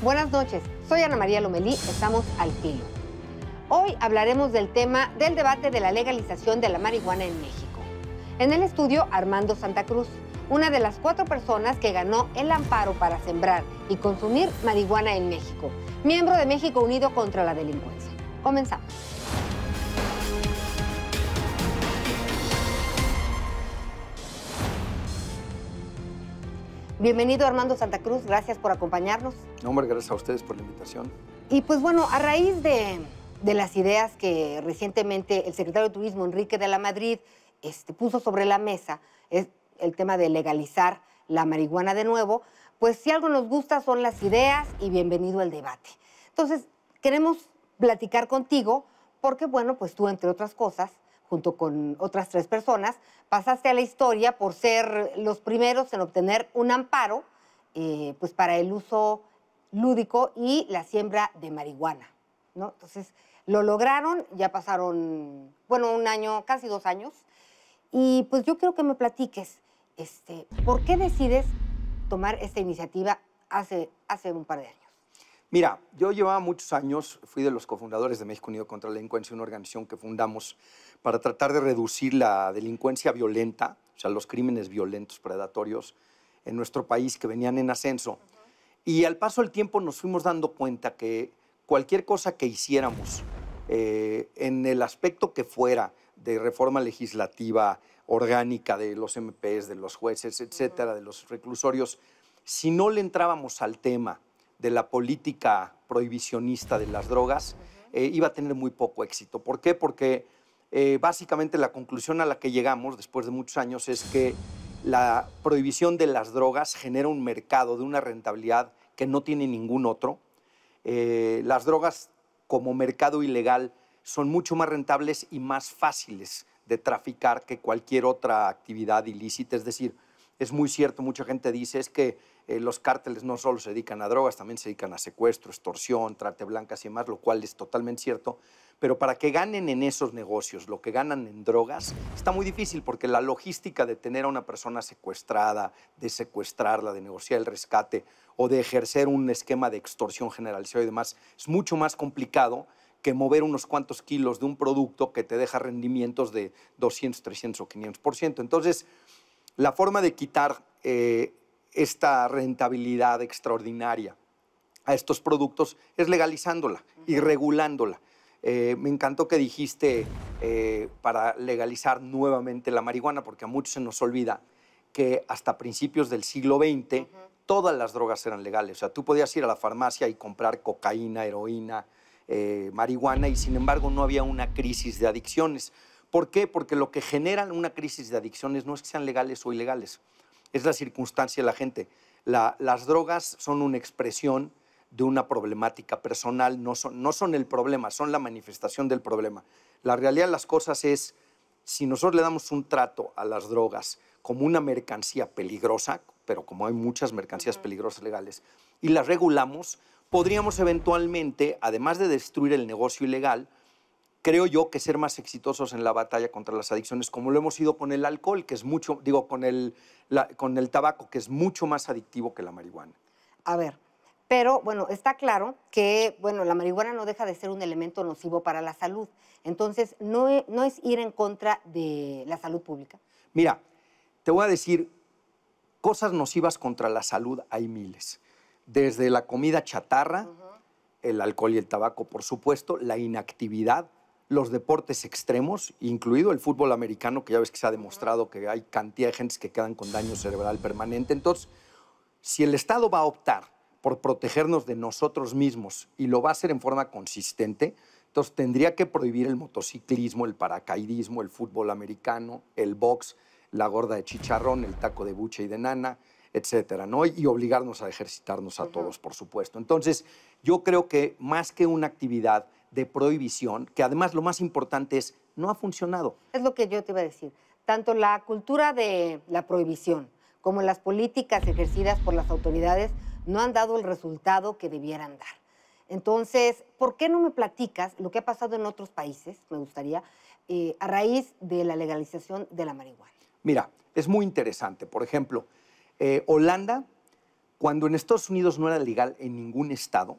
Buenas noches, soy Ana María Lomelí, estamos al filo. Hoy hablaremos del tema del debate de la legalización de la marihuana en México. En el estudio, Armando Santa Cruz, una de las 4 personas que ganó el amparo para sembrar y consumir marihuana en México, miembro de México Unido contra la Delincuencia. Comenzamos. Bienvenido, Armando Santa Cruz, gracias por acompañarnos. No, hombre, gracias a ustedes por la invitación. Y pues bueno, a raíz de las ideas que recientemente el secretario de Turismo, Enrique de la Madrid, puso sobre la mesa, es el tema de legalizar la marihuana de nuevo, pues si algo nos gusta son las ideas y bienvenido al debate. Entonces, queremos platicar contigo porque, bueno, pues tú, entre otras cosas, junto con otras 3 personas, pasaste a la historia por ser los primeros en obtener un amparo pues para el uso lúdico y la siembra de marihuana, ¿no? Entonces, lo lograron, ya pasaron, bueno, 1 año, casi 2 años, y pues yo quiero que me platiques, ¿por qué decides tomar esta iniciativa hace un par de años? Mira, yo llevaba muchos años, fui de los cofundadores de México Unido contra la Delincuencia, una organización que fundamos para tratar de reducir la delincuencia violenta, o sea, los crímenes violentos, predatorios, en nuestro país que venían en ascenso. Y al paso del tiempo nos fuimos dando cuenta que cualquier cosa que hiciéramos en el aspecto que fuera de reforma legislativa orgánica de los MPs, de los jueces, etcétera, de los reclusorios, si no le entrábamos al tema de la política prohibicionista de las drogas, iba a tener muy poco éxito. ¿Por qué? Porque básicamente la conclusión a la que llegamos después de muchos años es que la prohibición de las drogas genera un mercado de una rentabilidad que no tiene ningún otro. Las drogas como mercado ilegal son mucho más rentables y más fáciles de traficar que cualquier otra actividad ilícita. Es decir, es muy cierto, mucha gente dice, es que los cárteles no solo se dedican a drogas, también se dedican a secuestro, extorsión, trata de blancas y demás, lo cual es totalmente cierto. Pero para que ganen en esos negocios lo que ganan en drogas, está muy difícil porque la logística de tener a una persona secuestrada, de secuestrarla, de negociar el rescate o de ejercer un esquema de extorsión generalizada y demás, es mucho más complicado que mover unos cuantos kilos de un producto que te deja rendimientos de 200, 300 o 500%. Entonces, la forma de quitar esta rentabilidad extraordinaria a estos productos es legalizándola y regulándola. Me encantó que dijiste para legalizar nuevamente la marihuana, porque a muchos se nos olvida que hasta principios del siglo XX todas las drogas eran legales. O sea, tú podías ir a la farmacia y comprar cocaína, heroína, marihuana, y sin embargo no había una crisis de adicciones. ¿Por qué? Porque lo que genera una crisis de adicciones no es que sean legales o ilegales, es la circunstancia de la gente. Las drogas son una expresión de una problemática personal, no son el problema, son la manifestación del problema. La realidad de las cosas es, si nosotros le damos un trato a las drogas como una mercancía peligrosa, pero como hay muchas mercancías peligrosas legales, y las regulamos, podríamos eventualmente, además de destruir el negocio ilegal, creo yo que ser más exitosos en la batalla contra las adicciones, como lo hemos sido con el alcohol, que es mucho, digo, con el tabaco, que es mucho más adictivo que la marihuana. A ver, pero bueno, está claro que bueno, la marihuana no deja de ser un elemento nocivo para la salud. Entonces, no es ir en contra de la salud pública. Mira, te voy a decir, cosas nocivas contra la salud hay miles. Desde la comida chatarra, el alcohol y el tabaco, por supuesto, la inactividad, los deportes extremos, incluido el fútbol americano, que ya ves que se ha demostrado que hay cantidad de gente que quedan con daño cerebral permanente. Entonces, si el Estado va a optar por protegernos de nosotros mismos y lo va a hacer en forma consistente, entonces tendría que prohibir el motociclismo, el paracaidismo, el fútbol americano, el box, la gorda de chicharrón, el taco de buche y de nana, etcétera, ¿no? Y obligarnos a ejercitarnos a todos, por supuesto. Entonces, yo creo que más que una actividad de prohibición, que además lo más importante es, no ha funcionado. Es lo que yo te iba a decir. Tanto la cultura de la prohibición como las políticas ejercidas por las autoridades no han dado el resultado que debieran dar. Entonces, ¿por qué no me platicas lo que ha pasado en otros países, me gustaría, a raíz de la legalización de la marihuana? Mira, es muy interesante. Por ejemplo, Holanda Cuando en Estados Unidos no era legal en ningún estado,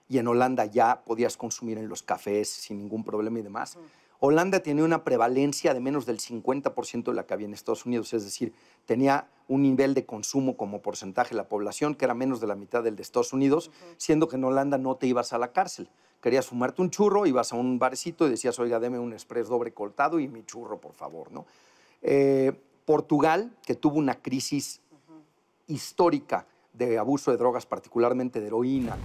y en Holanda ya podías consumir en los cafés sin ningún problema y demás, Holanda tenía una prevalencia de menos del 50% de la que había en Estados Unidos, es decir, tenía un nivel de consumo como porcentaje de la población que era menos de la mitad del de Estados Unidos, siendo que en Holanda no te ibas a la cárcel. Querías fumarte un churro, ibas a un barecito y decías, oiga, deme un express doble cortado y mi churro, por favor, ¿no? Portugal, que tuvo una crisis histórica de abuso de drogas, particularmente de heroína,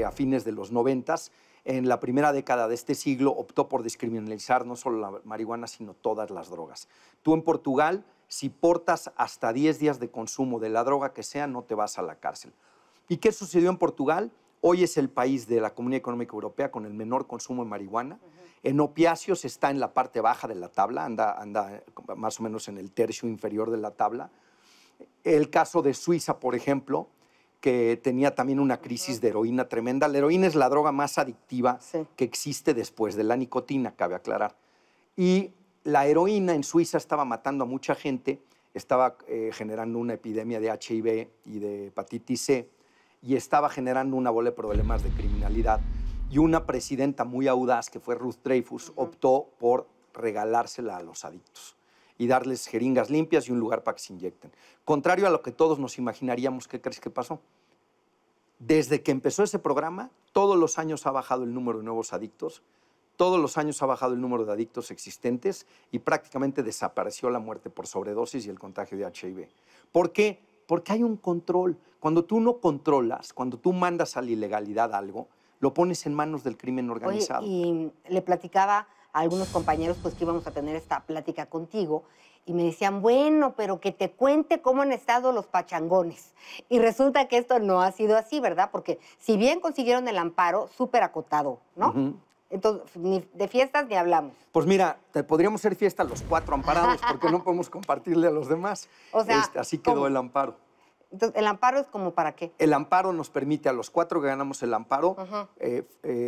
a fines de los 90s, en la primera década de este siglo optó por descriminalizar no solo la marihuana, sino todas las drogas. Tú en Portugal, si portas hasta 10 días de consumo de la droga que sea, no te vas a la cárcel. ¿Y qué sucedió en Portugal? Hoy es el país de la Comunidad Económica Europea con el menor consumo de marihuana. En opiáceos está en la parte baja de la tabla, anda más o menos en el tercio inferior de la tabla. El caso de Suiza, por ejemplo, que tenía también una crisis de heroína tremenda. La heroína es la droga más adictiva que existe después de la nicotina, cabe aclarar. Y la heroína en Suiza estaba matando a mucha gente, estaba generando una epidemia de HIV y de hepatitis C, y estaba generando una bola de problemas de criminalidad. Y una presidenta muy audaz, que fue Ruth Dreyfus, optó por regalársela a los adictos y darles jeringas limpias y un lugar para que se inyecten. Contrario a lo que todos nos imaginaríamos, ¿qué crees que pasó? Desde que empezó ese programa, todos los años ha bajado el número de nuevos adictos, todos los años ha bajado el número de adictos existentes y prácticamente desapareció la muerte por sobredosis y el contagio de HIV. ¿Por qué? Porque hay un control. Cuando tú no controlas, cuando tú mandas a la ilegalidad algo, lo pones en manos del crimen organizado. Oye, y le platicaba a algunos compañeros pues que íbamos a tener esta plática contigo y me decían, bueno, pero que te cuente cómo han estado los pachangones. Y resulta que esto no ha sido así, ¿verdad? Porque si bien consiguieron el amparo, súper acotado, ¿no? Entonces, ni de fiestas ni hablamos. Pues mira, te podríamos hacer fiesta los 4 amparados porque no podemos compartirle a los demás. O sea, así quedó ¿cómo? el amparo. Entonces, ¿el amparo es como para qué? El amparo nos permite a los 4 que ganamos el amparo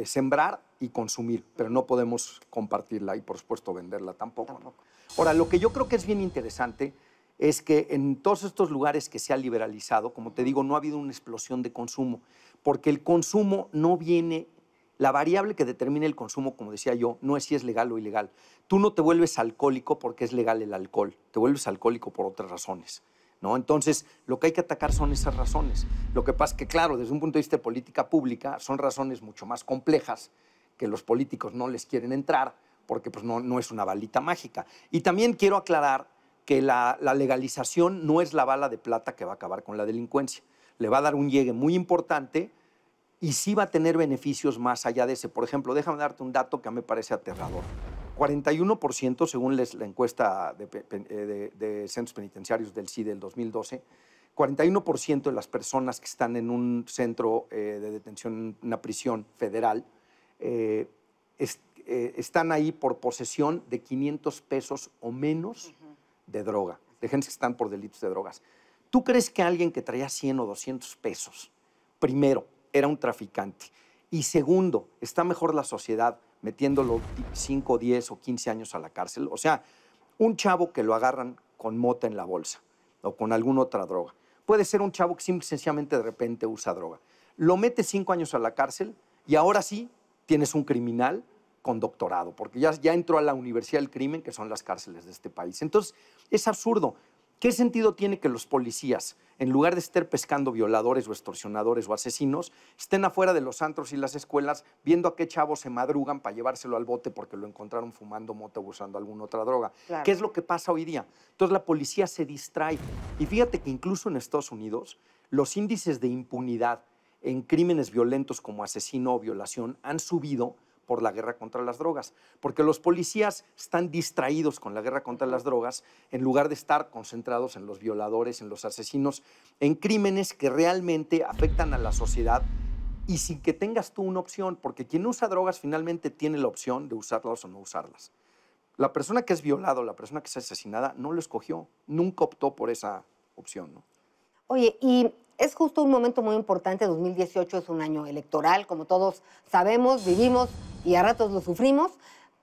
sembrar y consumir, pero no podemos compartirla y, por supuesto, venderla tampoco. ¿No? Ahora, lo que yo creo que es bien interesante es que en todos estos lugares que se ha liberalizado, como te digo, no ha habido una explosión de consumo, porque el consumo no viene... La variable que determina el consumo, como decía yo, no es si es legal o ilegal. Tú no te vuelves alcohólico porque es legal el alcohol, te vuelves alcohólico por otras razones, ¿no? Entonces, lo que hay que atacar son esas razones. Lo que pasa es que, claro, desde un punto de vista de política pública, son razones mucho más complejas que los políticos no les quieren entrar porque pues, no es una balita mágica. Y también quiero aclarar que la legalización no es la bala de plata que va a acabar con la delincuencia. Le va a dar un llegue muy importante y sí va a tener beneficios más allá de ese. Por ejemplo, déjame darte un dato que a mí me parece aterrador. 41%, según la encuesta de centros penitenciarios del CIDE del 2012, 41% de las personas que están en un centro de detención, una prisión federal, están ahí por posesión de 500 pesos o menos de droga, de gente que están por delitos de drogas. ¿Tú crees que alguien que traía 100 o 200 pesos, primero, era un traficante? Y segundo, ¿está mejor la sociedad metiéndolo 5, 10 o 15 años a la cárcel? O sea, un chavo que lo agarran con mota en la bolsa o con alguna otra droga. Puede ser un chavo que simple y sencillamente de repente usa droga. Lo metes 5 años a la cárcel y ahora sí tienes un criminal con doctorado, porque ya entró a la Universidad del Crimen, que son las cárceles de este país. Entonces, es absurdo. ¿Qué sentido tiene que los policías, en lugar de estar pescando violadores o extorsionadores o asesinos, estén afuera de los antros y las escuelas viendo a qué chavos se madrugan para llevárselo al bote porque lo encontraron fumando mota o usando alguna otra droga? Claro. ¿Qué es lo que pasa hoy día? Entonces la policía se distrae. Y fíjate que incluso en Estados Unidos los índices de impunidad en crímenes violentos como asesino o violación han subido por la guerra contra las drogas, porque los policías están distraídos con la guerra contra las drogas en lugar de estar concentrados en los violadores, en los asesinos, en crímenes que realmente afectan a la sociedad y sin que tengas tú una opción, porque quien usa drogas finalmente tiene la opción de usarlas o no usarlas. La persona que es violada o la persona que es asesinada no lo escogió, nunca optó por esa opción, ¿no? Oye, y es justo un momento muy importante, 2018 es un año electoral, como todos sabemos, vivimos y a ratos lo sufrimos,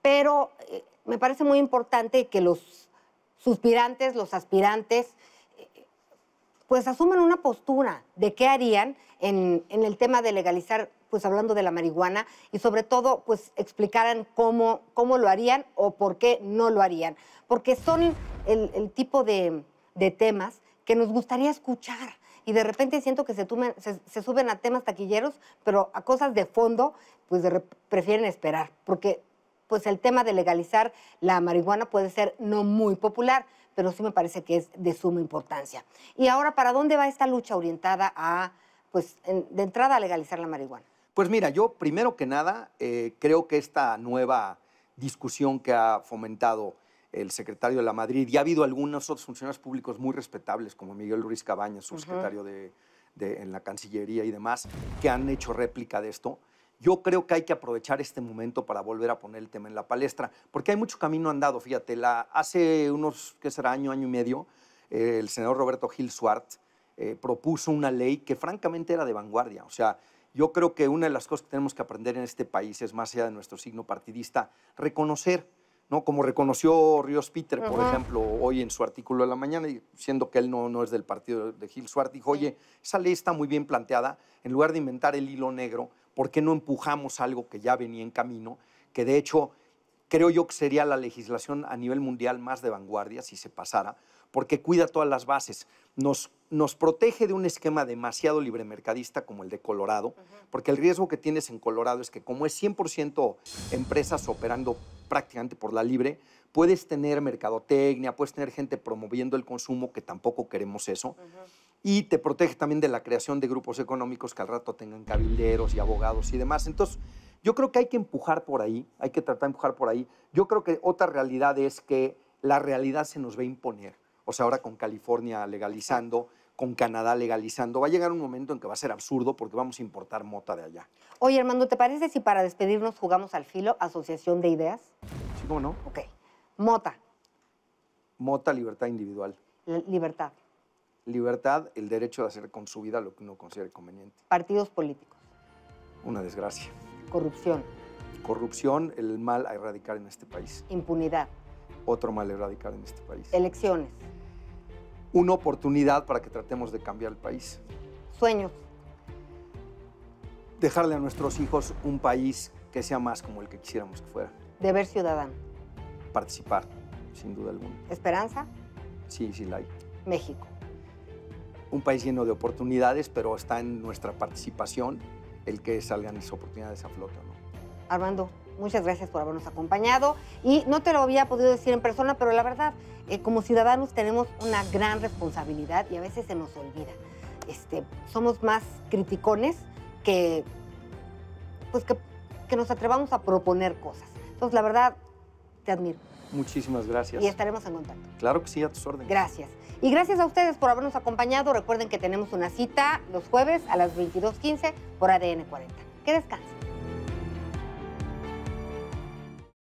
pero me parece muy importante que los suspirantes, los aspirantes, pues asuman una postura de qué harían en el tema de legalizar, pues hablando de la marihuana, y sobre todo, pues explicaran cómo lo harían o por qué no lo harían. Porque son el tipo de temas que nos gustaría escuchar. Y de repente siento que se suben a temas taquilleros, pero a cosas de fondo, pues prefieren esperar. Porque pues el tema de legalizar la marihuana puede ser no muy popular, pero sí me parece que es de suma importancia. Y ahora, ¿para dónde va esta lucha orientada a, pues, de entrada a legalizar la marihuana? Pues mira, yo primero que nada creo que esta nueva discusión que ha fomentado el secretario de la Madrid, y ha habido algunos otros funcionarios públicos muy respetables, como Miguel Ruiz Cabañas, subsecretario en la Cancillería y demás, que han hecho réplica de esto. Yo creo que hay que aprovechar este momento para volver a poner el tema en la palestra, porque hay mucho camino andado, fíjate. Hace unos, ¿qué será?, año y medio, el senador Roberto Gil Suart propuso una ley que francamente era de vanguardia. O sea, yo creo que una de las cosas que tenemos que aprender en este país es, más allá de nuestro signo partidista, reconocer, ¿no? Como reconoció Ríos Peter, por ejemplo, hoy en su artículo de la mañana, siendo que él no es del partido de Gil Suart, dijo, oye, esa ley está muy bien planteada, en lugar de inventar el hilo negro, ¿por qué no empujamos algo que ya venía en camino? Que de hecho, creo yo que sería la legislación a nivel mundial más de vanguardia si se pasara, porque cuida todas las bases. Nos protege de un esquema demasiado libremercadista como el de Colorado, porque el riesgo que tienes en Colorado es que, como es 100% empresas operando prácticamente por la libre, puedes tener mercadotecnia, puedes tener gente promoviendo el consumo, que tampoco queremos eso, y te protege también de la creación de grupos económicos que al rato tengan cabilderos y abogados y demás. Entonces, yo creo que hay que empujar por ahí, hay que tratar de empujar por ahí. Yo creo que otra realidad es que la realidad se nos va a imponer. O sea, ahora con California legalizando, con Canadá legalizando, va a llegar un momento en que va a ser absurdo porque vamos a importar mota de allá. Oye, Armando, ¿te parece si para despedirnos jugamos al filo, asociación de ideas? Sí, ¿cómo no? Ok. Mota. Mota, libertad individual. Libertad. Libertad, el derecho de hacer con su vida lo que uno considere conveniente. Partidos políticos. Una desgracia. Corrupción. Corrupción, el mal a erradicar en este país. Impunidad. Otro mal a erradicar en este país. Elecciones. Una oportunidad para que tratemos de cambiar el país. Sueños. Dejarle a nuestros hijos un país que sea más como el que quisiéramos que fuera. Deber ciudadano. Participar, sin duda alguna. Esperanza. Sí, sí la hay. México. Un país lleno de oportunidades, pero está en nuestra participación el que salgan esas oportunidades a flote, ¿no? Armando, muchas gracias por habernos acompañado. Y no te lo había podido decir en persona, pero la verdad, como ciudadanos tenemos una gran responsabilidad y a veces se nos olvida. Somos más criticones que nos atrevamos a proponer cosas. Entonces, la verdad, te admiro. Muchísimas gracias. Y estaremos en contacto. Claro que sí, a tus órdenes. Gracias. Y gracias a ustedes por habernos acompañado. Recuerden que tenemos una cita los jueves a las 22:15 por ADN 40. Que descansen.